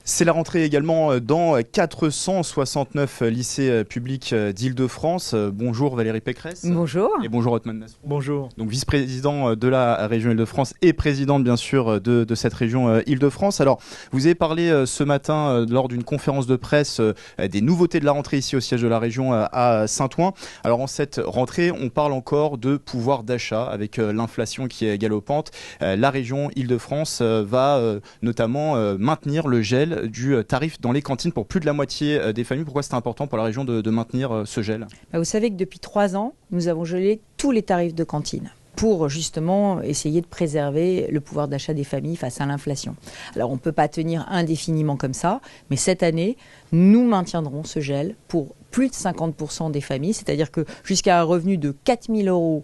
C'est la rentrée également dans 469 lycées publics d'Île-de-France. Bonjour Valérie Pécresse. Bonjour. Et bonjour Othmane Nasrou. Bonjour. Donc vice-président de la région Île-de-France et présidente bien sûr de cette région Île-de-France. Alors vous avez parlé ce matin lors d'une conférence de presse des nouveautés de la rentrée ici au siège de la région à Saint-Ouen. Alors en cette rentrée, on parle encore de pouvoir d'achat avec l'inflation qui est galopante. La région Île-de-France va notamment maintenir le gel du tarif dans les cantines pour plus de la moitié des familles. Pourquoi c'est important pour la région de maintenir ce gel ? Vous savez que depuis 3 ans, nous avons gelé tous les tarifs de cantine pour justement essayer de préserver le pouvoir d'achat des familles face à l'inflation. Alors on ne peut pas tenir indéfiniment comme ça, mais cette année, nous maintiendrons ce gel pour plus de 50% des familles, c'est-à-dire que jusqu'à un revenu de 4 000 €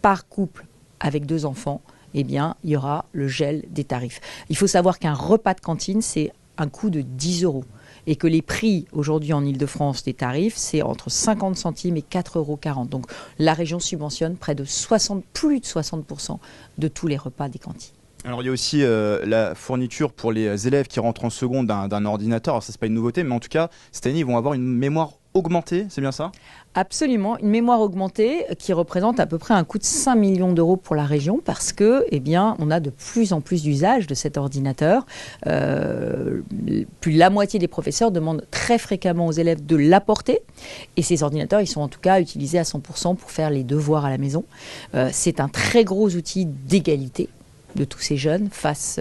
par couple avec 2 enfants, eh bien, il y aura le gel des tarifs. Il faut savoir qu'un repas de cantine, c'est un coût de 10 € et que les prix aujourd'hui en Île-de-France des tarifs, c'est entre 50 centimes et 4,40 €. Donc la région subventionne plus de 60% de tous les repas des cantines. Alors il y a aussi la fourniture pour les élèves qui rentrent en seconde d'un ordinateur. Alors ça c'est pas une nouveauté, mais en tout cas cette année ils vont avoir une mémoire augmentée, c'est bien ça ? Absolument, une mémoire augmentée qui représente à peu près un coût de 5 millions d'euros pour la région parce que, eh bien, on a de plus en plus d'usage de cet ordinateur. Plus de la moitié des professeurs demandent très fréquemment aux élèves de l'apporter et ces ordinateurs, ils sont en tout cas utilisés à 100% pour faire les devoirs à la maison. C'est un très gros outil d'égalité de tous ces jeunes face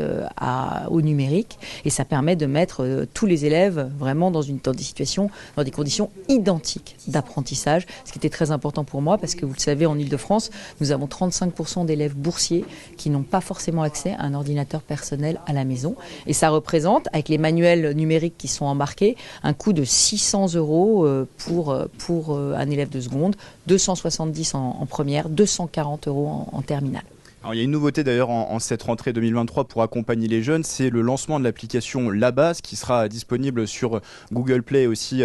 au numérique et ça permet de mettre tous les élèves vraiment dans des conditions identiques d'apprentissage, ce qui était très important pour moi parce que vous le savez en Île-de-France, nous avons 35% d'élèves boursiers qui n'ont pas forcément accès à un ordinateur personnel à la maison et ça représente, avec les manuels numériques qui sont embarqués, un coût de 600 € pour un élève de seconde, 270 en première, 240 € en terminale. Alors, il y a une nouveauté d'ailleurs en cette rentrée 2023 pour accompagner les jeunes, c'est le lancement de l'application La Base qui sera disponible sur Google Play et aussi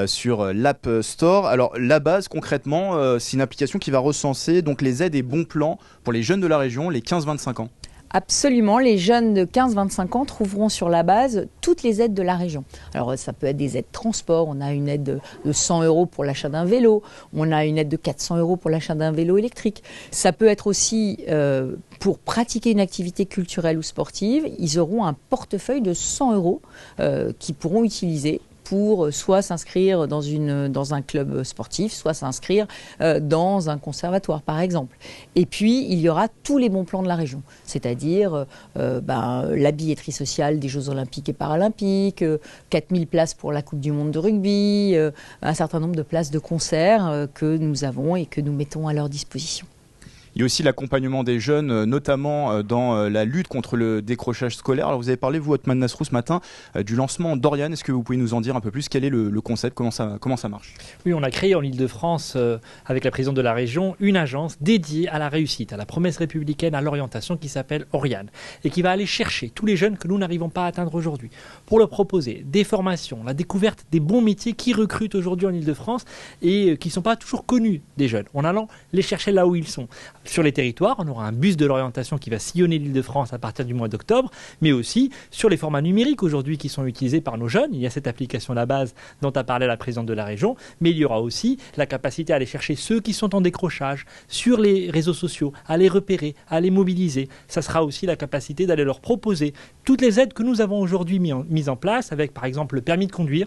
sur l'App Store. Alors La Base concrètement, c'est une application qui va recenser donc les aides et bons plans pour les jeunes de la région, les 15-25 ans. Absolument, les jeunes de 15-25 ans trouveront sur La Base toutes les aides de la région. Alors ça peut être des aides transport, on a une aide de 100 € pour l'achat d'un vélo, on a une aide de 400 € pour l'achat d'un vélo électrique. Ça peut être aussi pour pratiquer une activité culturelle ou sportive, ils auront un portefeuille de 100 € qu'ils pourront utiliser pour soit s'inscrire dans un club sportif, soit s'inscrire dans un conservatoire, par exemple. Et puis, il y aura tous les bons plans de la région, c'est-à-dire la billetterie sociale des Jeux Olympiques et Paralympiques, 4000 places pour la Coupe du Monde de rugby, un certain nombre de places de concert que nous avons et que nous mettons à leur disposition. Il y a aussi l'accompagnement des jeunes, notamment dans la lutte contre le décrochage scolaire. Alors vous avez parlé, vous, Othmane Nasrou, ce matin, du lancement d'Oriane. Est-ce que vous pouvez nous en dire un peu plus ? Quel est le concept ? Comment ça marche ? Oui, on a créé en Île-de-France, avec la présidente de la région, une agence dédiée à la réussite, à la promesse républicaine, à l'orientation qui s'appelle Oriane et qui va aller chercher tous les jeunes que nous n'arrivons pas à atteindre aujourd'hui pour leur proposer des formations, la découverte des bons métiers qui recrutent aujourd'hui en Île-de-France et qui ne sont pas toujours connus des jeunes, en allant les chercher là où ils sont. Sur les territoires, on aura un bus de l'orientation qui va sillonner l'Île-de-France à partir du mois d'octobre, mais aussi sur les formats numériques aujourd'hui qui sont utilisés par nos jeunes. Il y a cette application La Base dont a parlé la présidente de la région, mais il y aura aussi la capacité à aller chercher ceux qui sont en décrochage sur les réseaux sociaux, à les repérer, à les mobiliser. Ça sera aussi la capacité d'aller leur proposer toutes les aides que nous avons aujourd'hui mises en place, avec par exemple le permis de conduire,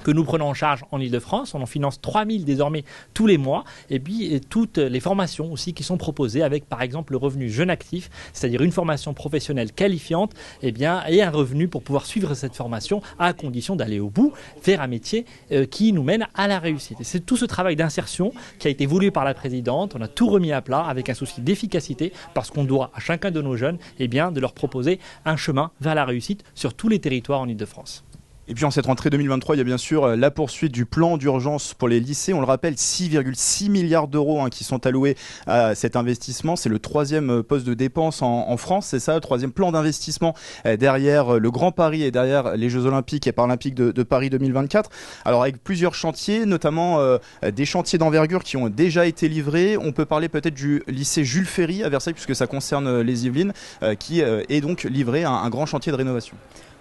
que nous prenons en charge en Île-de-France. On en finance 3000 désormais tous les mois. Et puis toutes les formations aussi qui sont proposées avec par exemple le revenu jeune actif, c'est-à-dire une formation professionnelle qualifiante et un revenu pour pouvoir suivre cette formation à condition d'aller au bout, faire un métier qui nous mène à la réussite. Et c'est tout ce travail d'insertion qui a été voulu par la présidente. On a tout remis à plat avec un souci d'efficacité parce qu'on doit à chacun de nos jeunes de leur proposer un chemin vers la réussite sur tous les territoires en Île-de-France. Et puis en cette rentrée 2023, il y a bien sûr la poursuite du plan d'urgence pour les lycées. On le rappelle, 6,6 milliards d'euros qui sont alloués à cet investissement. C'est le 3e poste de dépense en France, c'est ça, le 3e plan d'investissement derrière le Grand Paris et derrière les Jeux Olympiques et Paralympiques de Paris 2024. Alors avec plusieurs chantiers, notamment des chantiers d'envergure qui ont déjà été livrés. On peut parler peut-être du lycée Jules Ferry à Versailles, puisque ça concerne les Yvelines, qui est donc livré un grand chantier de rénovation.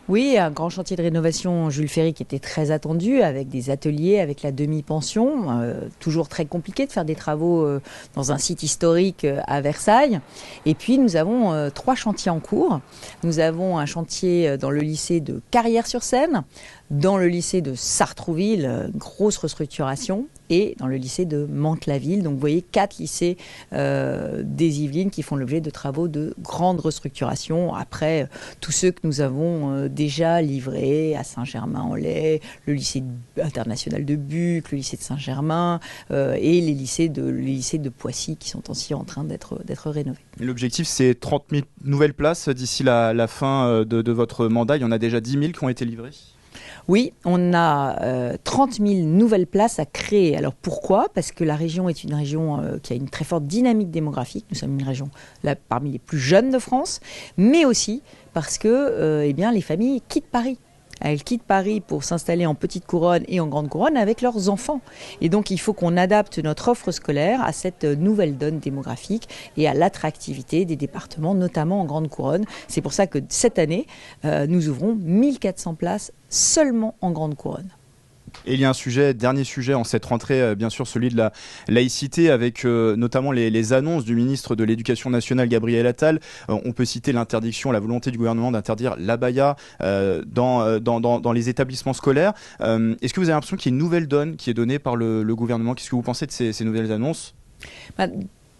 Oui, un grand chantier de rénovation Jules Ferry qui était très attendu, avec des ateliers, avec la demi-pension. Toujours très compliqué de faire des travaux dans un site historique à Versailles. Et puis nous avons 3 chantiers en cours. Nous avons un chantier dans le lycée de Carrières-sur-Seine, dans le lycée de Sartrouville, grosse restructuration, et dans le lycée de Mantes-la-Ville. Donc vous voyez 4 lycées des Yvelines qui font l'objet de travaux de grande restructuration. Après, tous ceux que nous avons déjà livrés à Saint-Germain-en-Laye, le lycée international de Buc, le lycée de Saint-Germain et les lycées de Poissy qui sont aussi en train d'être rénovés. L'objectif, c'est 30 000 nouvelles places d'ici la fin de votre mandat. Il y en a déjà 10 000 qui ont été livrées. Oui, on a 30 000 nouvelles places à créer. Alors pourquoi ? Parce que la région est une région qui a une très forte dynamique démographique. Nous sommes une région parmi les plus jeunes de France, mais aussi parce que les familles quittent Paris. Elles quittent Paris pour s'installer en petite couronne et en grande couronne avec leurs enfants. Et donc il faut qu'on adapte notre offre scolaire à cette nouvelle donne démographique et à l'attractivité des départements, notamment en grande couronne. C'est pour ça que cette année, nous ouvrons 1400 places seulement en grande couronne. Et il y a un dernier sujet en cette rentrée, bien sûr celui de la laïcité, avec notamment les annonces du ministre de l'Éducation nationale Gabriel Attal. On peut citer l'interdiction, la volonté du gouvernement d'interdire l'abaya dans les établissements scolaires. Est-ce que vous avez l'impression qu'il y a une nouvelle donne qui est donnée par le gouvernement ? Qu'est-ce que vous pensez de ces nouvelles annonces ?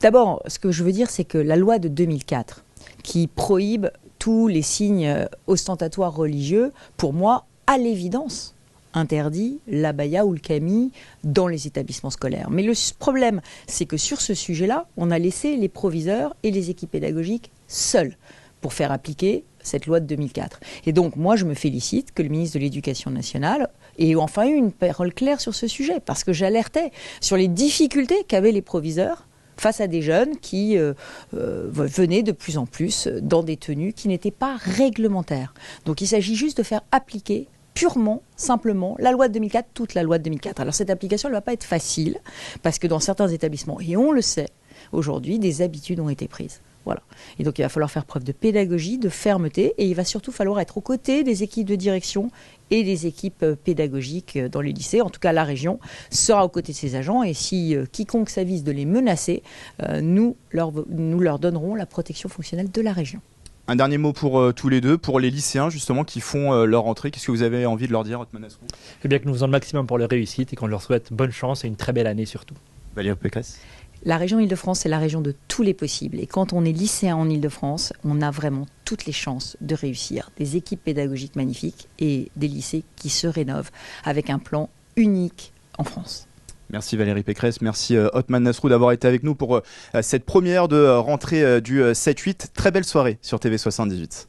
D'abord, ce que je veux dire, c'est que la loi de 2004, qui prohibe tous les signes ostentatoires religieux, pour moi, à l'évidence, interdit l'abaya ou le camis dans les établissements scolaires. Mais le problème, c'est que sur ce sujet-là, on a laissé les proviseurs et les équipes pédagogiques seuls pour faire appliquer cette loi de 2004. Et donc, moi, je me félicite que le ministre de l'Éducation nationale ait enfin eu une parole claire sur ce sujet, parce que j'alertais sur les difficultés qu'avaient les proviseurs face à des jeunes qui venaient de plus en plus dans des tenues qui n'étaient pas réglementaires. Donc, il s'agit juste de faire appliquer purement, simplement, la loi de 2004, toute la loi de 2004. Alors cette application, elle ne va pas être facile, parce que dans certains établissements, et on le sait, aujourd'hui, des habitudes ont été prises. Voilà. Et donc il va falloir faire preuve de pédagogie, de fermeté, et il va surtout falloir être aux côtés des équipes de direction et des équipes pédagogiques dans les lycées. En tout cas, la région sera aux côtés de ses agents, et si quiconque s'avise de les menacer, nous leur donnerons la protection fonctionnelle de la région. Un dernier mot pour tous les deux, pour les lycéens justement qui font leur entrée. Qu'est-ce que vous avez envie de leur dire, Othmane Nasrou ? Eh bien que nous faisons le maximum pour leur réussite et qu'on leur souhaite bonne chance et une très belle année surtout. Valérie Pécresse. La région Île-de-France, c'est la région de tous les possibles. Et quand on est lycéen en Île-de-France, on a vraiment toutes les chances de réussir. Des équipes pédagogiques magnifiques et des lycées qui se rénovent avec un plan unique en France. Merci Valérie Pécresse, merci Othmane Nasrou d'avoir été avec nous pour cette première de rentrée du 7-8. Très belle soirée sur TV78.